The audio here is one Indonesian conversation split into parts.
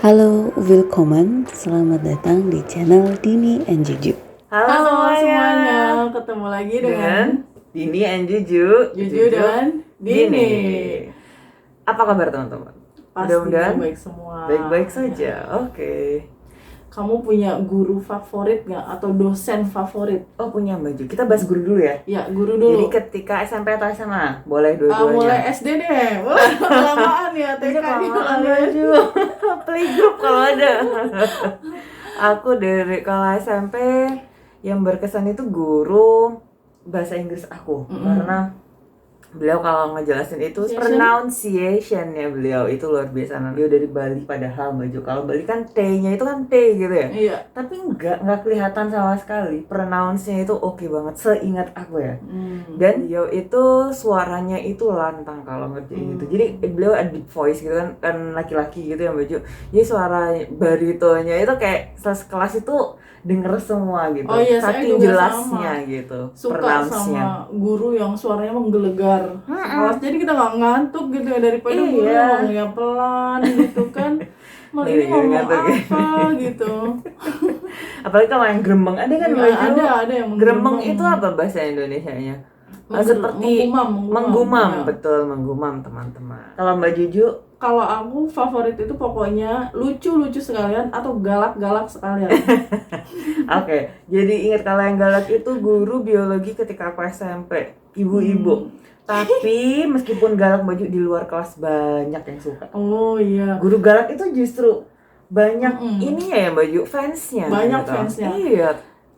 Halo, willkommen, selamat datang di channel Dini and Juju. Halo semuanya, ketemu lagi dengan Dini and Juju, Juju dan Dini. Apa kabar teman-teman? Pastinya baik semua. Baik-baik saja, oke. Kamu punya guru favorit nggak atau dosen favorit? Oh punya Mbak Ju, kita bahas guru dulu ya. Ya, guru dulu. Jadi ketika SMP atau SMA? Boleh dua-duanya. Mulai SD deh, kelamaan ya TK di Ju. Playgroup kalau ada. Aku dari kalau SMP yang berkesan itu guru bahasa Inggris aku, karena beliau kalau ngejelasin itu pronunciation-nya beliau itu luar biasa. Beliau dari Bali padahal Mbak Jo. Kalau Bali kan T-nya itu kan T gitu ya. Iya. Tapi nggak kelihatan sama sekali. Pronounce-nya itu oke banget seingat aku ya. Dan beliau itu suaranya itu lantang kalau ngerjain gitu. Jadi beliau ada deep voice gitu kan laki-laki gitu ya Mbak Jo. Jadi suara baritonya itu kayak kelas itu denger semua gitu. Oh iya, saking jelasnya sama. Gitu. Suka sama guru yang suaranya menggelegar. Jadi kita nggak ngantuk gitu ya, daripada guru yang ngomongnya pelan gitu kan. Malah ini ngomong apa gitu. Apalagi kalau yang gremeng ada kan? Ada yang gremeng itu apa bahasa Indonesianya? Seperti menggumam. Betul, menggumam teman-teman. Kalau Mbak Juju? Kalau aku favorit itu pokoknya lucu-lucu sekalian atau galak-galak sekalian. Oke, jadi ingat kalau yang galak itu guru biologi ketika aku SMP, ibu-ibu. Tapi meskipun galak Mbak Ju, di luar kelas banyak yang suka. Oh iya. Guru galak itu justru banyak ininya ya Mbak Ju, fansnya. Banyak gitu. fansnya. Iya.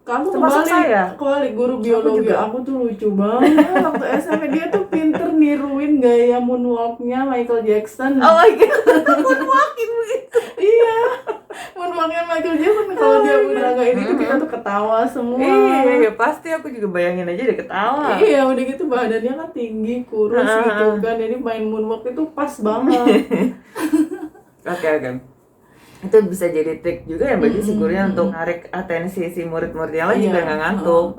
Kamu kebalik guru biologi aku tuh lucu banget waktu SMP. Dia tuh pinter niruin gaya moonwalknya Michael Jackson. Oh my god, moonwalking begitu. Iya, moonwalknya Michael Jackson. Kalau dia udah gak ini tuh kita tuh ketawa semua. Iya, pasti aku juga bayangin aja deh ketawa. Iya, udah gitu badannya kan tinggi, kurus gitu kan. Jadi main moonwalk itu pas banget. Oke. Itu bisa jadi trik juga ya bagi si gurunya untuk narik atensi si murid-murid yang lain juga nggak ngantuk.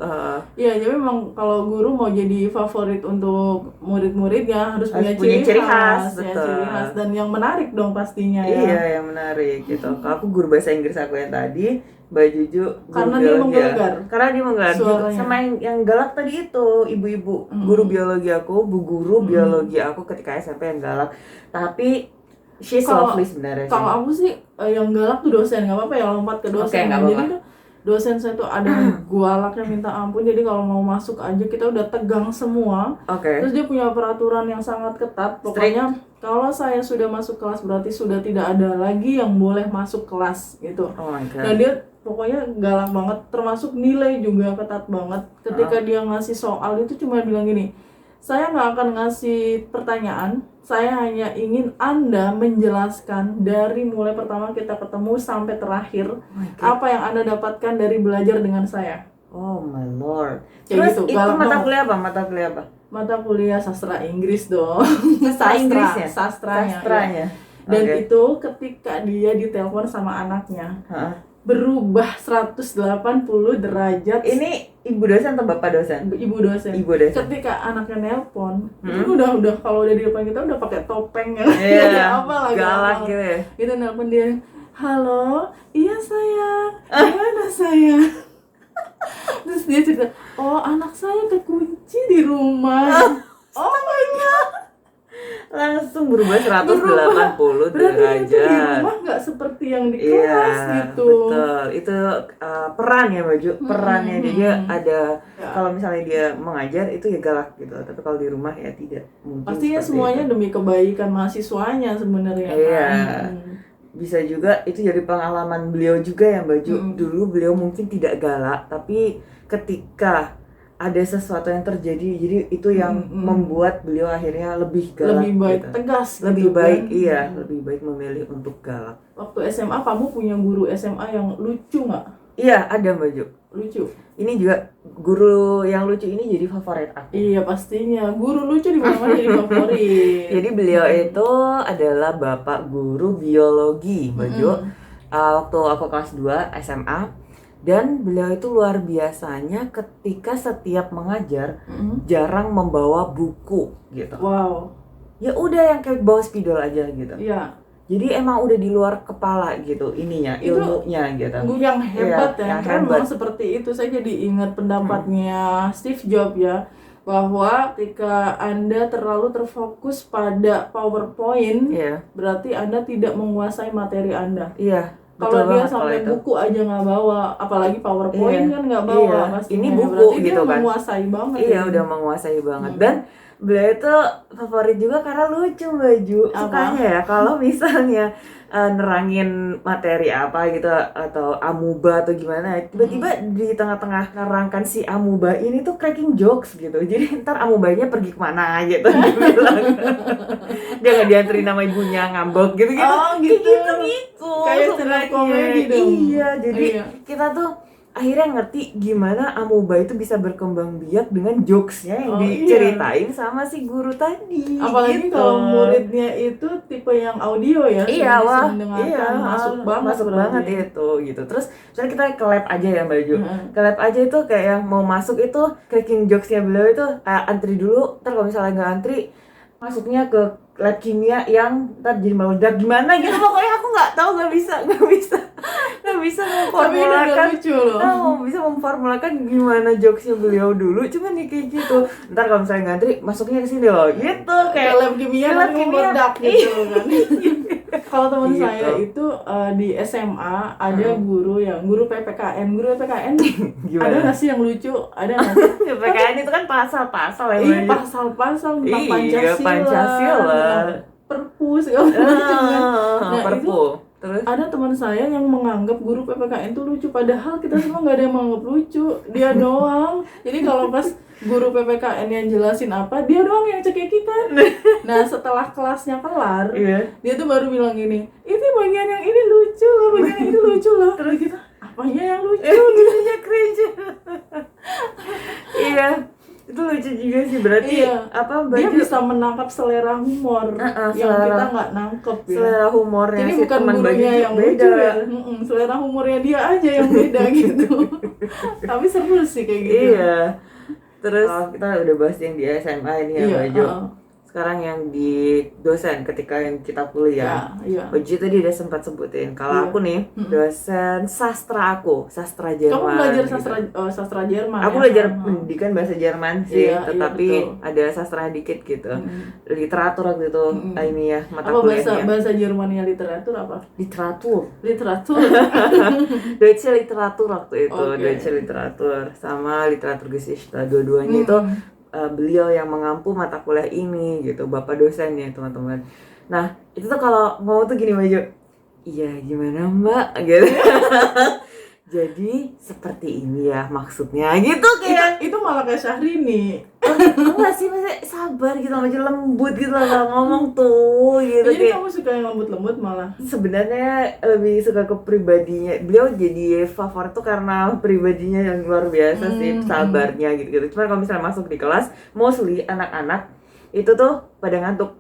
Iya, jadi memang kalau guru mau jadi favorit untuk murid-muridnya harus punya ciri khas, betul. Ciri khas dan yang menarik dong pastinya ya. Iya, yang menarik gitu. Kalau aku guru bahasa Inggris aku yang tadi, Mbak Juju, karena dia menggelegar. Karena dia menggelegar. Sama yang galak tadi itu ibu-ibu, guru biologi aku, bu guru biologi aku ketika SMP yang galak. Tapi she's lovely sebenarnya. Kalau aku sih yang galak tuh dosen, nggak apa-apa ya lompat ke dosen. Jadi tuh dosen saya tuh ada galaknya minta ampun. Jadi kalau mau masuk aja kita udah tegang semua. Terus dia punya peraturan yang sangat ketat. Pokoknya kalau saya sudah masuk kelas berarti sudah tidak ada lagi yang boleh masuk kelas gitu. Oh my God. Dan dia pokoknya galak banget. Termasuk nilai juga ketat banget. Ketika dia ngasih soal itu cuma bilang gini, saya nggak akan ngasih pertanyaan, saya hanya ingin Anda menjelaskan dari mulai pertama kita ketemu sampai terakhir apa yang Anda dapatkan dari belajar dengan saya. Oh my lord. Terus itu mata kuliah apa? Mata kuliah sastra Inggris dong. Sastranya. Dan itu ketika dia ditelepon sama anaknya. Berubah 180 derajat. Ini ibu dosen atau bapak dosen? Ibu dosen. Ketika anaknya nelpon, itu udah kalau udah di depan kita udah pakai topeng ya. Apa lagi? Galak gitu ya. Itu nelpon dia, "Halo, iya sayang. Gimana sayang?" Terus dia cerita, "Oh, anak saya kekunci di rumah." Oh my god. Langsung berubah 180 derajat. Itu di rumah nggak seperti yang di kelas gitu. Betul. Itu peran ya Baju. Perannya dia ada. Kalau misalnya dia mengajar itu ya galak gitu. Tapi kalau di rumah ya tidak. Pastinya semuanya itu demi kebaikan mahasiswanya sebenarnya. Iya. Bisa juga itu jadi pengalaman beliau juga ya Baju. Dulu beliau mungkin tidak galak, tapi ketika ada sesuatu yang terjadi, jadi itu yang membuat beliau akhirnya lebih galak, lebih baik gitu. Tegas, lebih gitu baik kan? Lebih baik memilih untuk galak. Waktu SMA kamu punya guru SMA yang lucu nggak? Iya, ada Mbak Ju. Lucu. Ini juga guru yang lucu ini jadi favorit aku. Iya pastinya, guru lucu di mana-mana jadi favorit. Jadi beliau itu adalah bapak guru biologi Mbak Ju. Waktu aku kelas 2 SMA. Dan beliau itu luar biasanya ketika setiap mengajar jarang membawa buku gitu. Wow. Ya udah yang kayak bawa spidol aja gitu. Iya. Jadi emang udah di luar kepala gitu ininya, Itu ilmunya gitu. yang hebat Iya, ya, yang karena hebat. memang seperti itu. Saya jadi ingat pendapatnya Steve Jobs ya, bahwa ketika Anda terlalu terfokus pada PowerPoint, Iya, berarti Anda tidak menguasai materi Anda. iya, Kalau betul dia banget kalau sampai itu. buku aja nggak bawa, apalagi PowerPoint Iya, kan nggak bawa iya. pastinya. Ini buku Berarti dia gitu kan. menguasai banget Iya, ini. udah menguasai banget. Dan beliau itu favorit juga karena lucu baju. Apa? Sukanya ya kalau misalnya nerangin materi apa gitu atau amuba atau gimana, tiba-tiba di tengah-tengah nerangkan si amuba ini tuh cracking jokes gitu. Jadi ntar amubanya pergi kemana gitu dia bilang. Dia nggak dianterin nama ibunya ngambek gitu-gitu. Oh, gitu. Gitu-gitu. Kayak stand up sukanya. comedy dong. Iya, jadi Iya. kita tuh akhirnya ngerti gimana amuba itu bisa berkembang biak dengan jokesnya yang Oh, iya. diceritain sama si guru tadi. Apalagi gitu. kalau muridnya itu tipe yang audio ya, Iya, sering wah, mendengarkan, iya, masuk banget masuk berarti. banget itu gitu. Terus misalnya kita ke lab aja ya Mbak Ju. Heeh. Ke lab aja itu kayak yang mau masuk itu cracking jokesnya beliau itu antri dulu, ntar kalau misalnya nggak antri masuknya ke lab kimia yang ntar jadi meledak gimana gitu. Pokoknya aku nggak tahu, nggak bisa Tapi itu udah memformulakan. lucu loh. Bisa memformulakan gimana jokesnya beliau dulu, cuman nih kayak gitu. Ntar kalau misalnya ngantri masuknya ke sini loh, gitu Kayak kayak lab kimia lab nanti kimia. meledak gitu kan. Kalau teman Gitu. saya itu di SMA ada guru PPKN. Guru PPKN ada Gimana? nggak sih yang lucu? Ada nggak sih? PPKN itu kan pasal-pasal ya. Iya, Mbak. pasal-pasal tentang Iya, Pancasila. tentang Perpu segala macam kan. Nah, Perpu. Terus ada teman saya yang menganggap guru PPKN itu lucu, padahal kita semua nggak ada yang menganggap lucu, dia doang. Jadi kalau pas guru PPKN yang jelasin apa, dia doang yang cekikikan. Nah setelah kelasnya kelar, iya. dia tuh baru bilang gini, ini bagian yang ini lucu loh, bagian yang ini lucu loh. Terus kita, apanya yang lucu? Jadinya cringe. Iya. Itu lucu juga sih berarti. Iya. Apa Dia baju bisa menangkap selera humor yang selera- kita nggak nangkep ya. selera humornya Jadi si bukan teman baju gurunya yang beda. lucu ya, selera humornya dia aja yang beda gitu. Tapi seru sih kayak gitu. Iya. Terus kita udah bahas yang di SMA ini ya Iya, Baju. Sekarang yang di dosen ketika yang kita kuliah. Iya. Baju tadi udah sempat sebutin. Kalau Iya. aku nih dosen sastra Jerman. Kamu belajar gitu. sastra Jerman. Aku ya? belajar pendidikan bahasa Jerman sih, Iya, tetapi betul. ada sastra dikit gitu. Literatur waktu itu ini ya mata Apa kuliahnya. bahasa Jermannya literatur apa? Literatur. Literatur. Deutsche Literatur waktu itu, Oke. Deutsche Literatur sama literatur Geschichte, dua-duanya itu beliau yang mengampu mata kuliah ini gitu, bapak dosennya teman-teman. Nah itu tuh kalau ngomong tuh gini Baju, iya gimana Mbak gitu. Jadi seperti ini ya maksudnya gitu kayak. itu malah kayak Syahrini. Enggak sih, masih sabar gitu, macam lembut gitu lah ngomong tuh gitu. Jadi Kayak kamu suka yang lembut-lembut malah. sebenarnya lebih suka ke pribadinya beliau, jadi favorit tuh karena pribadinya yang luar biasa sih, sabarnya gitu. Cuma kalau misalnya masuk di kelas mostly anak-anak itu tuh pada ngantuk.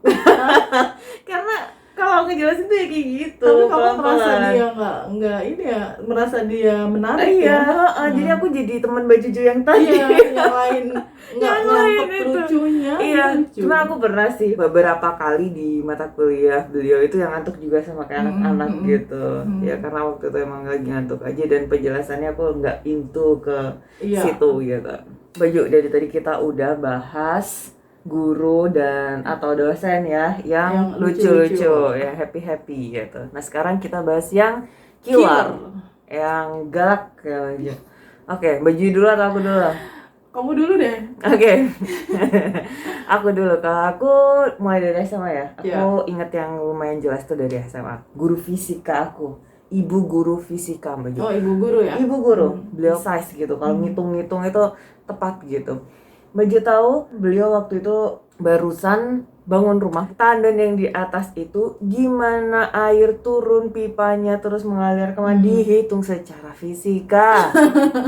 Karena kalau ngejelasin tuh ya kayak gitu. Tapi kamu merasa pelan-pelan. dia nggak ini ya, merasa dia menarik Iya, ya. jadi aku jadi teman Bajuju yang tadi. Iya, yang lain nggak Yang lain nangkep itu. lucunya. Iya, lucu. cuma aku pernah sih beberapa kali di mata kuliah beliau itu yang ngantuk juga sama kayak anak-anak gitu. Ya karena waktu itu emang lagi ngantuk aja dan penjelasannya aku nggak into ke Iya. situ gitu. Baju dari tadi kita udah bahas guru dan atau dosen ya yang Yang lucu-lucu, lucu-lucu. yang happy-happy gitu. Nah, sekarang kita bahas yang killer, yang galak ya. Oke, Baju dulu atau aku dulu? Kamu dulu deh. Oke. Aku dulu. Kalau aku mulai dari SMA ya. Aku inget yang lumayan jelas tuh dari SMA. Guru fisika aku. Ibu guru fisika Mbak Jo. Oh, ibu guru ya? Ibu guru. Beliau size gitu. Kalau ngitung-ngitung itu tepat gitu. Mbak Jo tahu beliau waktu itu barusan bangun rumah. Tandan yang di atas itu gimana air turun pipanya terus mengalir kemana, dihitung secara fisika.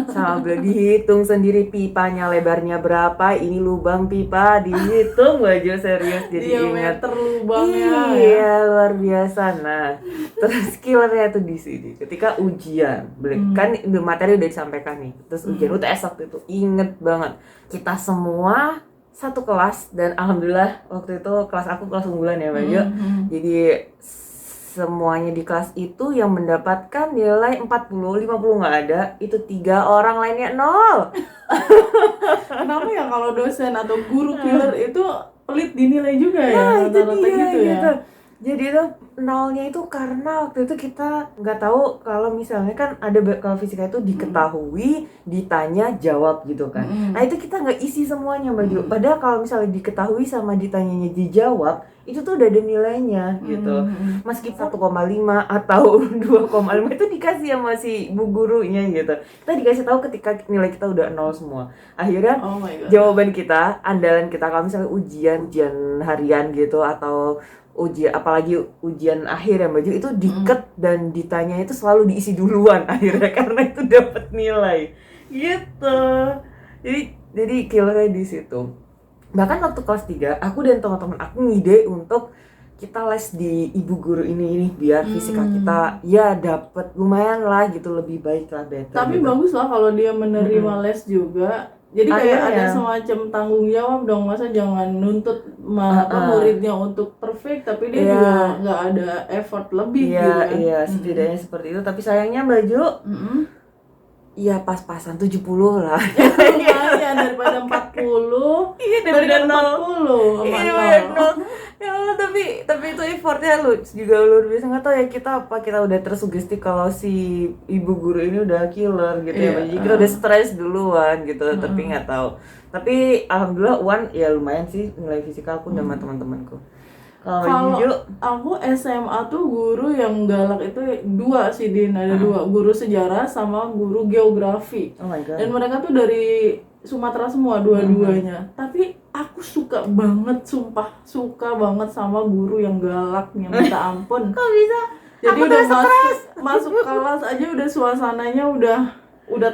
Sama beliau dihitung sendiri pipanya lebarnya berapa, ini lubang pipa dihitung. Baju serius jadi ingat. Diameter lubangnya. Iya, luar biasa. Nah, terus killernya tuh di sini. Ketika ujian, kan materi udah disampaikan nih. Terus ujian UTS waktu itu inget banget. Kita semua satu kelas dan alhamdulillah waktu itu kelas aku kelas unggulan ya Mbak Jo. Jadi semuanya di kelas itu yang mendapatkan nilai 40, 50 nggak ada, itu 3 orang lainnya 0. Kenapa ya kalau dosen atau guru killer itu pelit dinilai juga ya? Nah, itu Rata-rata dia gitu ya. gitu. Jadi itu nolnya itu karena waktu itu kita nggak tahu kalau misalnya kan ada kalau fisika itu diketahui, ditanya, jawab gitu kan. Nah itu kita nggak isi semuanya Mbak Ju. Padahal kalau misalnya diketahui sama ditanyanya dijawab, itu tuh udah ada nilainya gitu. Meskipun 1,5 atau 2,5 itu dikasih sama si bu gurunya gitu. Kita dikasih tahu ketika nilai kita udah 0 semua. Akhirnya Oh my God. jawaban kita, andalan kita kalau misalnya ujian harian gitu atau apalagi ujian akhir ya Mbak Ju, itu diket dan ditanya itu selalu diisi duluan akhirnya karena itu dapat nilai gitu. Jadi killernya di situ. Bahkan waktu kelas 3 aku dan teman-teman aku ngide untuk kita les di ibu guru ini biar fisika kita ya dapat lumayan lah gitu, lebih baik lah, better. Tapi gitu. bagus lah kalau dia menerima les juga. Jadi kayak ada Akhirnya. semacam tanggung jawab dong, masa jangan nuntut muridnya untuk perfect tapi dia Iya. juga nggak ada effort lebih gitu kan. Iya, setidaknya seperti itu. Tapi sayangnya Mbak Ju, iya pas-pasan 70 lah. Lumayan daripada 40. Iya, daripada 40 sama Iya, nol. ya Allah, tapi itu effortnya lu juga luar biasa. Nggak tahu ya kita udah tersugesti kalau si ibu guru ini udah killer gitu ya. Iya. Jadi kita udah stres duluan gitu, tapi nggak tahu. Tapi alhamdulillah Wan ya lumayan sih nilai fisika aku sama teman-temanku. Kalau Kalau Juju, aku SMA tuh guru yang galak itu 2 sih Din, ada 2, guru sejarah sama guru geografi. oh my god. Dan mereka tuh dari Sumatera semua dua-duanya. Tapi aku suka banget, sumpah suka banget sama guru yang galaknya, minta ampun. Kok bisa? Jadi Aku udah udah masuk kelas aja udah suasananya udah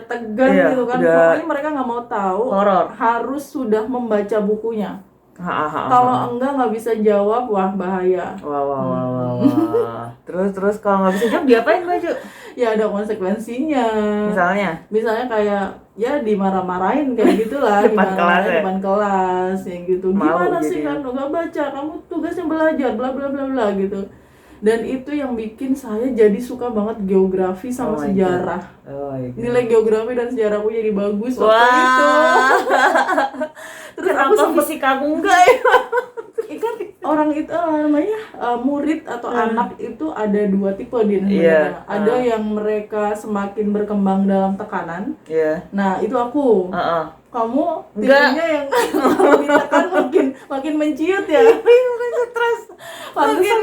tegang Iya, gitu kan. udah Pokoknya mereka nggak mau tahu, horor. harus sudah membaca bukunya. Ha. Kalau enggak nggak bisa jawab, wah bahaya. Wah. Terus kalau nggak bisa jawab diapain Mbak Ju? Ya ada konsekuensinya. Misalnya kayak ya dimarah-marahin kayak gitulah, Depan kelas ya? depan kelas ya gitu. Malu Gimana sih jadinya. kan nggak baca, kamu tugasnya belajar bla bla bla bla gitu. Dan itu yang bikin saya jadi suka banget geografi sama Oh my sejarah. Oh my god. Nilai geografi dan sejarahku jadi bagus waktu Wah. itu. Terus aku Kenapa sempet fisika aku enggak ya? kan orang itu namanya murid atau anak itu ada 2 tipe di Iya. sebenarnya. Ada yang mereka semakin berkembang dalam tekanan. Iya. Nah, itu aku. Kamu Enggak. tipenya yang ditekan makin menciut ya. Makin stres. Pantesan.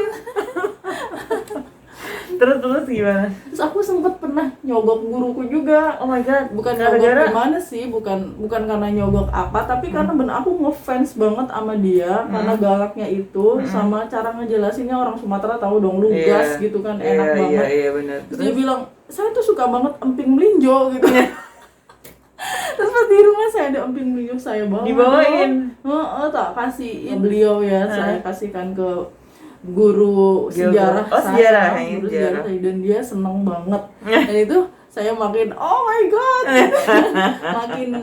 Terus gimana? Terus aku sempat pernah nyogok guruku juga. Oh my god. Bukan Gara-gara nyogok gimana sih, bukan karena nyogok apa, tapi karena bener aku ngefans banget sama dia karena galaknya itu sama cara ngejelasinnya. Orang Sumatera tahu dong, lugas gitu kan, enak banget. Iya benar. Terus dia bilang, saya tuh suka banget emping melinjo gitu. Terus pas di rumah saya ada emping melinjo, saya bawa. Dibawain. Tak kasihin beliau ya, saya kasihkan ke guru sejarah Oh, saya, sejarah, guru sejarah. sejarah saya, dan dia seneng banget. Dan itu saya makin oh my god,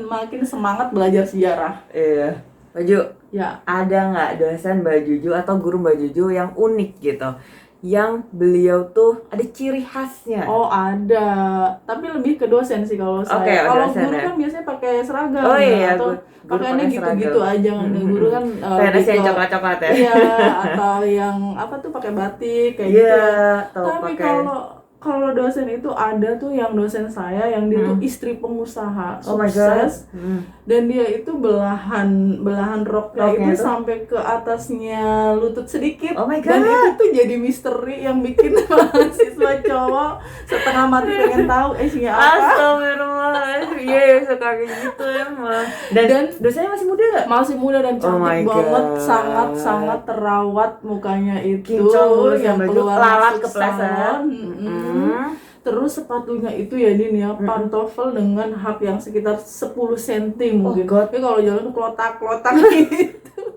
makin semangat belajar sejarah. Iya. Baju, Ya, ada nggak dosen Mbak Juju atau guru Mbak Juju yang unik gitu? Yang beliau tuh ada ciri khasnya? oh ada, tapi lebih ke dosen sih kalau saya. Oke, Kalau dosen guru ya. kan biasanya pakai seragam, Oh iya, atau guru pakaiannya pakai gitu-gitu seragam. aja. Guru kan PNS yang lebih ke- coklat-coklat ya? Iya, atau yang apa tuh pakai batik kayak gitu. Iya, atau Tapi pakai kalau dosen itu ada tuh yang dosen saya yang dia tuh istri pengusaha Oh my god. sukses, dan dia itu belahan roknya Roknya itu tuh? sampai ke atasnya lutut sedikit. Oh my Dan god. itu tuh jadi misteri yang bikin mahasiswa cowok setengah mati pengen tahu isinya apa. Astagfirullah. Iya, suka kayak gitu emang. Dan dosennya masih muda nggak? Masih muda dan Oh my cantik banget, God. sangat terawat mukanya itu, Kinclong mulus ya, yang baju keluar lalat masuk kepleset. salon. Terus sepatunya itu ya Din ya, pantofel dengan hak yang sekitar 10 cm mungkin. God. Tapi kalau jalan tuh klotak-klotak gitu.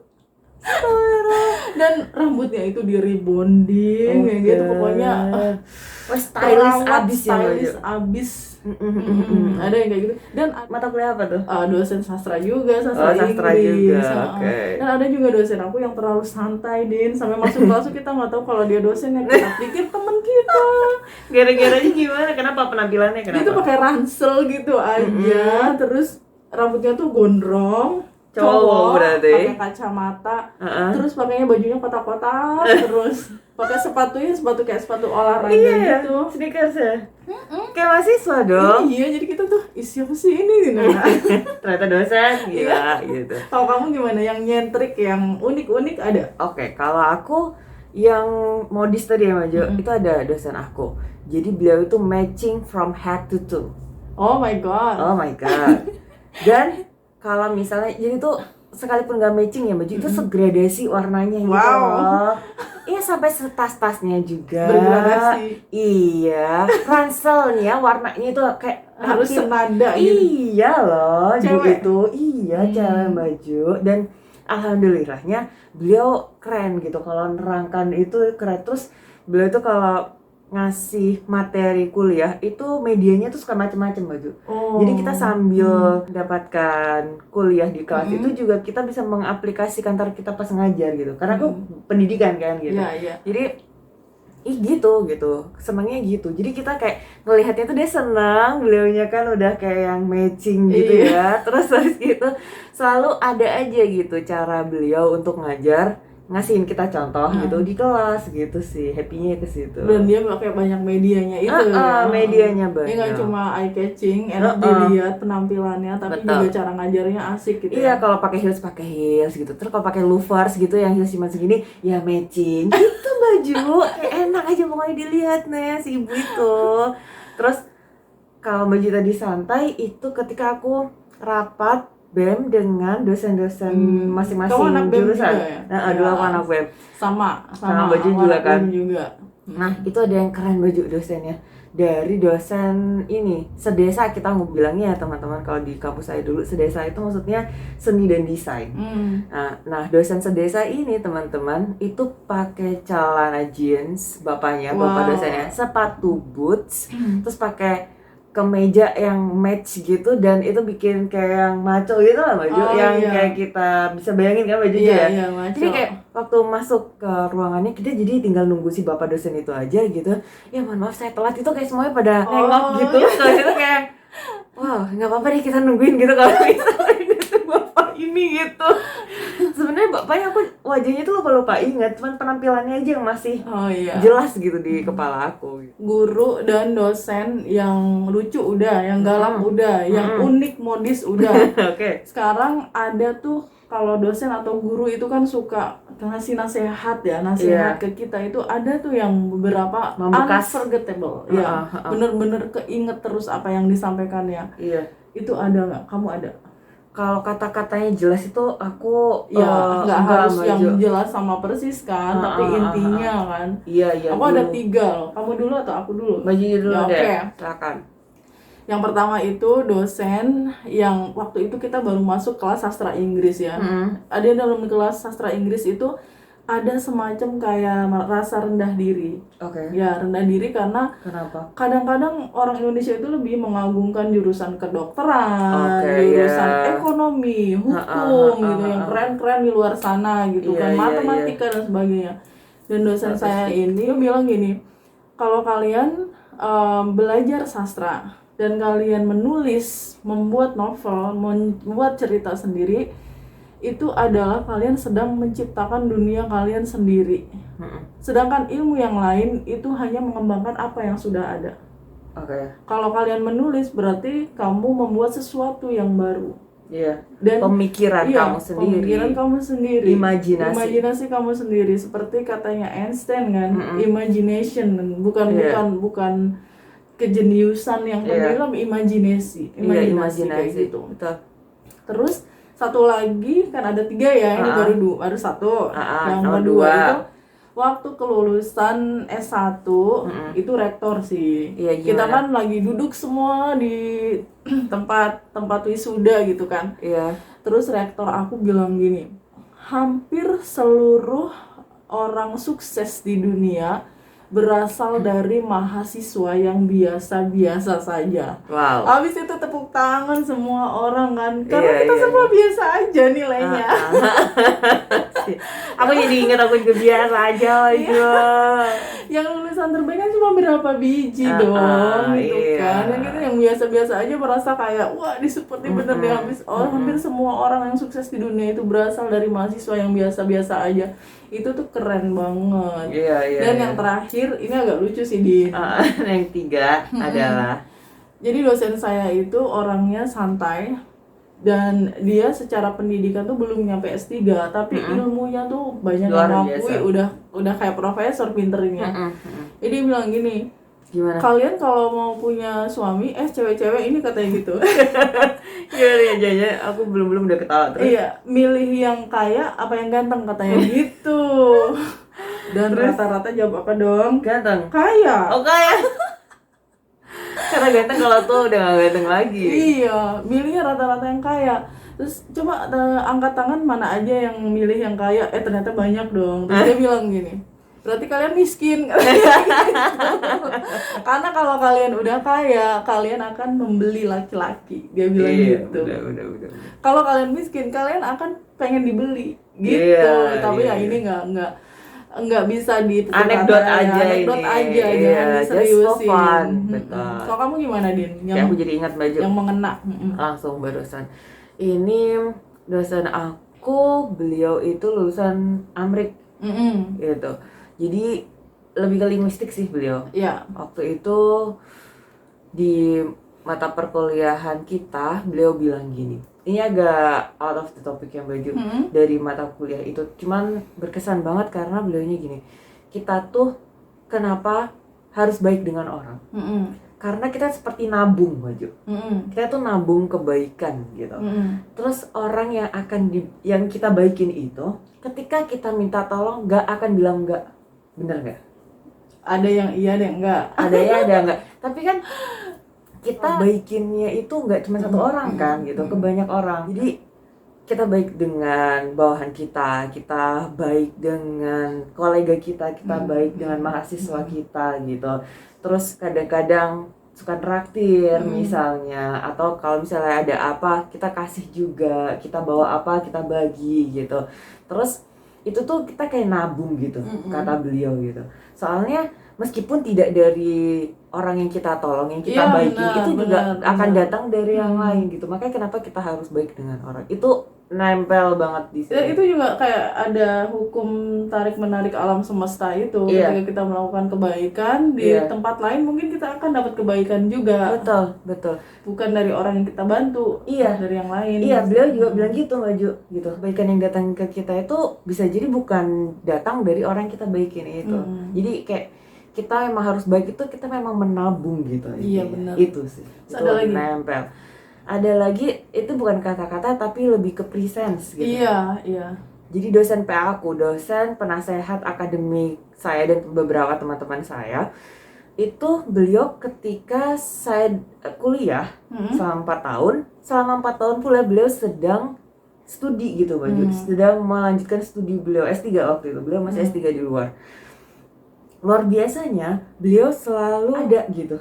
Dan rambutnya itu di rebonding kayak gitu, pokoknya Wah, stylish perawat, abis ya Mbak Ju. stylish abis. Ada yang kayak gitu. Dan Mata kuliah apa tuh? dosen sastra juga, sastra Sastra Inggris. juga, oke. Dan ada juga dosen aku yang terlalu santai, Din, sampai masuk kelas tuh kita nggak tahu kalau dia dosen, yang kita pikir teman kita. Gara-garanya gimana? Kenapa penampilannya? Dia tuh pakai ransel gitu aja, terus rambutnya tuh gondrong, Cowok berarti. pakai kacamata, terus pakainya bajunya kotak-kotak, terus pakai sepatu kayak sepatu olahraga Iya, gitu. sneakers ya. Kayak mahasiswa dong. Iya, jadi kita tuh siapa sih ini? Ternyata dosen, gila gitu. Kalau kamu gimana? Yang nyentrik, yang unik-unik ada? Oke, kalau aku yang modis tadi ya Maju, itu ada dosen aku. Jadi beliau itu matching from head to toe. Oh my god. Oh my god. Dan kalau misalnya jadi tuh sekalipun gak matching ya baju itu segradasi warnanya gitu loh. Iya, sampai tas-tasnya juga Bergradasi. Iya, ranselnya warnanya itu kayak Harus hampir- senada gitu. Iya loh, Cewek? itu iya cewek baju. Dan alhamdulillahnya beliau keren gitu kalau nerangkan itu keren. Terus beliau itu kalau ngasih materi kuliah itu medianya tuh suka macem-macem baju. Oh. Jadi kita sambil dapatkan kuliah di kelas itu juga kita bisa mengaplikasikan ntar kita pas ngajar gitu. Karena aku pendidikan kan gitu. Iya. Jadi gitu senangnya gitu. Jadi kita kayak ngelihatnya tuh dia senang, beliaunya kan udah kayak yang matching gitu ya. Terus habis gitu selalu ada aja gitu cara beliau untuk ngajar, ngasihin kita contoh gitu di kelas gitu sih. Happy-nya ke situ. Dan dia pakai banyak medianya itu. Medianya Dia nggak banyak. cuma eye catching, enak dilihat penampilannya, tapi Betul. juga cara ngajarnya asik gitu. Iya, kalau pakai heels gitu. Terus kalau pakai loafers gitu yang heels cuma segini, ya matching. Gitu baju. Kayak enak aja pokoknya dilihat nih si ibu itu. Terus kalau baju tadi santai itu ketika aku rapat BEM dengan dosen-dosen masing-masing Kamu anak BEM jurusan. juga ya? Nah, dulu aku anak BEM. Sama baju juga anak kan. BEM juga. Nah, itu ada yang keren baju dosennya. Dari dosen ini, sedesa kita mau bilangnya ya teman-teman, kalau di kampus saya dulu sedesa itu maksudnya seni dan desain. Nah, dosen sedesa ini teman-teman itu pakai celana jeans bapak dosennya, sepatu boots, terus pakai kemeja yang match gitu, dan itu bikin kayak yang maco gitu lah baju, kayak kita bisa bayangin kan bajunya Iya, Jadi kayak waktu masuk ke ruangannya kita jadi tinggal nunggu si bapak dosen itu aja gitu. Ya mohon maaf saya telat, itu kayak semuanya pada nengok gitu. Terus itu kayak wow, nggak apa-apa deh kita nungguin gitu kalau misalnya itu bapak ini gitu. Sebenarnya bapaknya aku wajahnya tuh lupa ingat, cuman penampilannya aja yang masih jelas gitu di kepala aku. Guru dan dosen yang lucu udah, yang galak udah, yang unik modis udah. Oke. Sekarang ada tuh kalau dosen atau guru itu kan suka ngasih nasihat ke kita, itu ada tuh yang beberapa Membekas. unforgettable, bener-bener keinget terus apa yang disampaikannya. Iya. Itu ada nggak? Kamu ada? Kalau kata-katanya jelas itu aku nggak harus Maju. yang jelas sama persis kan, tapi intinya kan. Iya. Aku ada 3 loh. Kamu dulu atau aku dulu? Baju dulu Ya, deh. oke. Silakan. Yang pertama itu dosen yang waktu itu kita baru masuk kelas sastra Inggris ya. Ada dalam kelas sastra Inggris itu ada semacam kayak rasa rendah diri. Oke. Ya, rendah diri karena Kenapa? kadang-kadang orang Indonesia itu lebih mengagungkan jurusan kedokteran, jurusan ekonomi, hukum gitu, yang keren-keren di luar sana gitu kan, matematika dan sebagainya. Dan dosen saya ini bilang gini, kalau kalian belajar sastra dan kalian menulis, membuat novel, membuat cerita sendiri, itu adalah kalian sedang menciptakan dunia kalian sendiri. Sedangkan ilmu yang lain itu hanya mengembangkan apa yang sudah ada. Oke. Kalau kalian menulis berarti kamu membuat sesuatu yang baru. Iya. Dan Pemikiran kamu sendiri. Pemikiran kamu sendiri. Imajinasi. Imajinasi kamu sendiri, seperti katanya Einstein kan, imagination, bukan kejeniusan yang tenggelam, imajinasi kayak gitu. Betul. Terus satu lagi kan ada 3 ya, ini baru 1. Yang kedua itu waktu kelulusan S1 itu rektor sih. Iya, kita kan lagi duduk semua di tempat wisuda gitu kan. Iya. Terus rektor aku bilang gini, hampir seluruh orang sukses di dunia berasal dari mahasiswa yang biasa-biasa saja. Wow. Habis itu tepuk tangan semua orang kan, karena Iya, kita iya, semua biasa aja nilainya. Aku jadi ingat aku juga biasa aja aja. Yang lulusan terbaik kan cuma berapa biji dong, gitu iya. kan. Yang kita yang biasa-biasa aja merasa kayak wah seperti bener deh hampir semua orang yang sukses di dunia itu berasal dari mahasiswa yang biasa-biasa aja. Itu tuh keren banget. Iya, iya. Dan yang terakhir ini agak lucu sih Din. Yang 3 adalah Jadi dosen saya itu orangnya santai dan dia secara pendidikan tuh belum nyampe S3 tapi ilmunya tuh banyak Luar yang ngakui biasa. udah kayak profesor pinternya. Jadi dia bilang gini, gimana? kalian kalau mau punya suami cewek-cewek ini katanya gitu. Gimana ya jadinya aku belum udah ketawa terus. Iya, milih yang kaya apa yang ganteng katanya gitu. Dan rata-rata jawab apa dong? Ganteng. Kaya. Oh kaya. Karena ganteng kalau tuh udah gak ganteng lagi. Iya, milihnya rata-rata yang kaya. Terus coba angkat tangan mana aja yang milih yang kaya. Ternyata banyak dong. Terus dia bilang gini, berarti kalian miskin. Karena kalau kalian udah kaya, kalian akan membeli laki-laki. Dia bilang gitu. Udah. Kalau kalian miskin, kalian akan pengen dibeli gitu. Iya, Tapi iya. ya ini nggak bisa dipukul Anekdot rata ya. aja Anekdot ini. aja, Iya, jangan just for diseriusin. fun. Betul. Kalau kamu gimana Din? Kayak aku jadi ingat baju. Yang mengena. Langsung barusan. Ini dosen aku, beliau itu lulusan Amrik gitu. Jadi lebih ke linguistik sih beliau. Iya. Waktu itu di mata perkuliahan kita, beliau bilang gini. Ini agak out of the topic yang baju dari mata kuliah itu. Cuman berkesan banget karena beliaunya gini. Kita tuh kenapa harus baik dengan orang? Karena kita seperti nabung baju. Kita tuh nabung kebaikan gitu. Terus orang yang yang kita baikin itu, ketika kita minta tolong nggak akan bilang nggak, bener nggak? Ada yang iya, ada yang enggak. Ada ya, ada nggak. Tapi kan kita baikinnya itu nggak cuma satu orang kan gitu, ke banyak orang. Jadi kita baik dengan bawahan kita baik dengan kolega kita baik dengan mahasiswa kita gitu. Terus kadang-kadang suka traktir misalnya, atau kalau misalnya ada apa kita kasih juga, kita bawa apa kita bagi gitu. Terus itu tuh kita kayak nabung gitu, kata beliau gitu. Soalnya meskipun tidak dari orang yang kita tolong, yang kita baikin, itu juga akan datang dari yang lain gitu. Makanya kenapa kita harus baik dengan orang, itu nempel banget di sini. Itu juga kayak ada hukum tarik menarik alam semesta itu. Ketika kita melakukan kebaikan di tempat lain, mungkin kita akan dapat kebaikan juga. Betul. Bukan dari orang yang kita bantu, dari yang lain. Iya, beliau juga bilang gitu Mbak Ju, gitu. Kebaikan yang datang ke kita itu bisa jadi bukan datang dari orang yang kita baikin itu. Jadi kayak kita memang harus baik itu, kita memang menabung gitu. Iya, benar. Itu sih. Itu ada lagi nempel. Ada lagi, itu bukan kata-kata tapi lebih ke presence gitu. Iya. Jadi dosen PA aku, dosen penasehat akademik saya dan beberapa teman-teman saya, itu beliau ketika saya kuliah selama 4 tahun pula beliau sedang studi gitu Mbak Ju, sedang melanjutkan studi beliau S3 waktu itu, beliau masih S3 di luar. Luar biasanya beliau selalu ada gitu,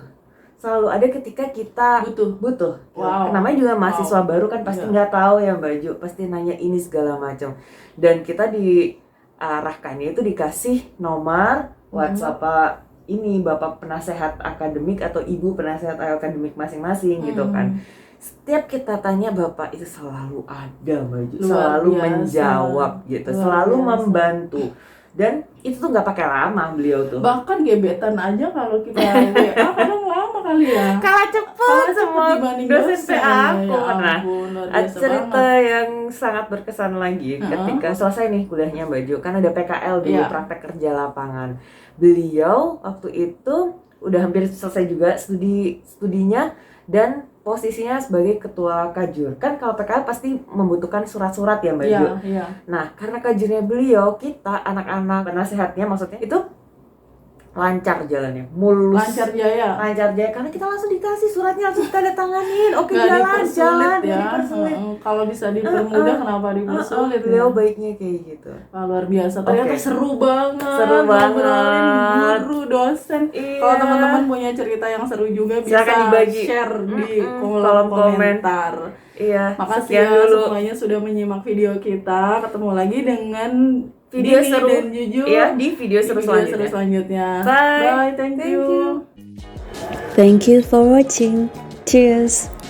selalu ada ketika kita butuh. Namanya juga mahasiswa baru kan pasti nggak tahu ya Mbak Ju, pasti nanya ini segala macam. Dan kita diarahkannya itu dikasih nomor WhatsApp ini bapak penasehat akademik atau ibu penasehat akademik masing-masing gitu kan. Setiap kita tanya bapak itu selalu ada Mbak Ju, selalu menjawab gitu, selalu membantu. Dan itu tuh nggak pakai lama beliau tuh. Bahkan gebetan aja kalau kita WA kadang lama kali ya. Kalah cepet semua dosen PA aku. Nah, ada cerita yang sangat berkesan lagi ketika selesai nih kuliahnya Mbak Jo, kan ada PKL dulu, praktek kerja lapangan. Beliau waktu itu udah hampir selesai juga studinya dan posisinya sebagai ketua kajur. Kan kalau PKL pasti membutuhkan surat-surat ya Mbak Jo. Nah, karena kajurnya beliau, kita anak-anak penasehatnya maksudnya itu lancar jalannya, mulus. Lancar jaya. Lancar jaya karena kita langsung dikasih suratnya, langsung kita tandatanganin. Oke, Nggak jalan, dipersulit ya. dipersulit. Kalau bisa dipermudah kenapa dipersulit? Beliau baiknya kayak gitu. Wah, luar biasa. Ternyata Oke. seru banget. Seru banget. Ngobrolin guru, dosen. Iya. Kalau teman-teman punya cerita yang seru juga bisa Silakan dibagi. share di kolom Kolom komen. komentar. Iya, Makasih sekian ya dulu. semuanya sudah menyimak video kita. Ketemu lagi dengan Video Dini seru. dan Juju Iya, di video seru selanjutnya. selanjutnya. Bye. Thank Thank you. you. Thank you for watching. Cheers.